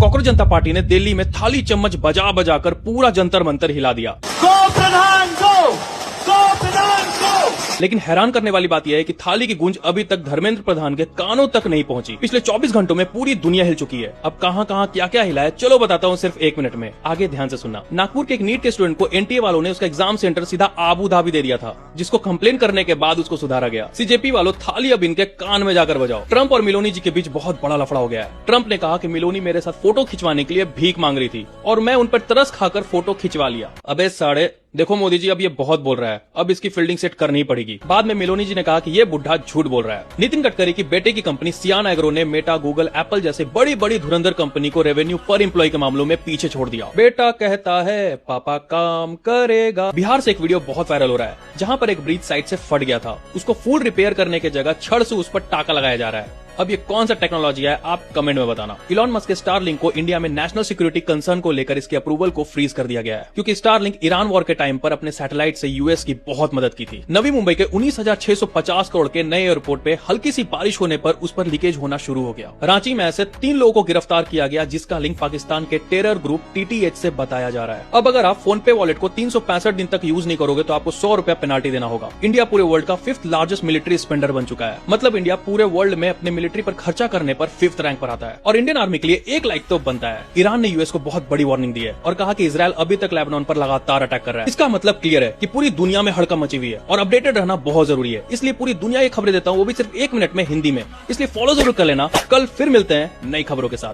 कांग्रेस जनता party ने दिल्ली में थाली चम्मच बजा बजाकर पूरा जंतर मंतर हिला दिया। लेकिन हैरान करने वाली बात यह है कि थाली की गूंज अभी तक धर्मेंद्र प्रधान के कानों तक नहीं पहुंची। पिछले 24 घंटों में पूरी दुनिया हिल चुकी है। अब कहां कहां क्या क्या हिला है चलो बताता हूं सिर्फ 1 मिनट में, आगे ध्यान से सुनना। नागपुर के एक नीट के स्टूडेंट को एनटीए वालों ने उसका एग्जाम सेंटर सीधा आबू धाबी दे दिया था, जिसको कंप्लेन करने के बाद उसको सुधारा गया। सीजेपी वालों थाली अब इनके कान में जाकर बजाओ। ट्रंप और मिलोनी जी के बीच बहुत बड़ा लफड़ा हो गया है। ट्रंप ने कहा कि मिलोनी मेरे साथ फोटो खिंचवाने के लिए भीख मांग रही थी और मैं उन पर तरस खाकर फोटो खिंचवा लिया। अबे साढ़े देखो मोदी जी अब ये बहुत बोल रहा है, अब इसकी फील्डिंग सेट करनी पड़ेगी। बाद में मिलोनी जी ने कहा कि ये बुढ़ा झूठ बोल रहा है। नितिन गडकरी की बेटे की कंपनी सियान एग्रो ने मेटा, गूगल, एप्पल जैसे बड़ी बड़ी धुरंधर कंपनी को रेवेन्यू पर एम्प्लॉय के मामलों में पीछे छोड़ दिया। बेटा कहता है पापा काम करेगा। बिहार से एक वीडियो बहुत वायरल हो रहा है जहां पर एक ब्रिज साइड से फट गया था, उसको फुल रिपेयर करने की जगह छड़ से उस पर टाका लगाया जा रहा है। अब ये कौन सा टेक्नोलॉजी है आप कमेंट में बताना। इलॉन मस्क के स्टारलिंक को इंडिया में नेशनल सिक्योरिटी कंसर्न को लेकर इसके अप्रूवल को फ्रीज कर दिया गया है, क्योंकि स्टारलिंक ईरान वॉर के टाइम पर अपने सैटेलाइट से यूएस की बहुत मदद की थी। नवी मुंबई के 19,650 करोड़ के नए एयरपोर्ट पे हल्की सी बारिश होने पर उस पर लीकेज होना शुरू हो गया। रांची में ऐसे 3 लोगों को गिरफ्तार किया गया, जिसका लिंक पाकिस्तान के टेरर ग्रुप टीटीएच से बताया जा रहा है। अब अगर आप फोन पे वॉलेट को 365 दिन तक यूज नहीं करोगे तो आपको 100 रुपया पेनाल्टी देना होगा। इंडिया पूरे वर्ल्ड का 5th लार्जेस्ट मिलिट्री स्पेंडर बन चुका है। मतलब इंडिया पूरे वर्ल्ड में अपने मिलिट्री पर खर्चा करने पर 5th रैंक पर आता है और इंडियन आर्मी के लिए 1 लाइक तो बनता है। ईरान ने यूएस को बहुत बड़ी वार्निंग दी है और कहा कि इजरायल अभी तक लेबनान पर लगातार अटैक कर रहा है। इसका मतलब क्लियर है कि पूरी दुनिया में हड़कंप मची हुई है और अपडेटेड रहना बहुत जरूरी है। इसलिए पूरी दुनिया ये खबरें देता हूँ, वो भी सिर्फ 1 मिनट में हिंदी में। इसलिए फॉलो जरूर कर लेना। कल फिर मिलते हैं नई खबरों के साथ।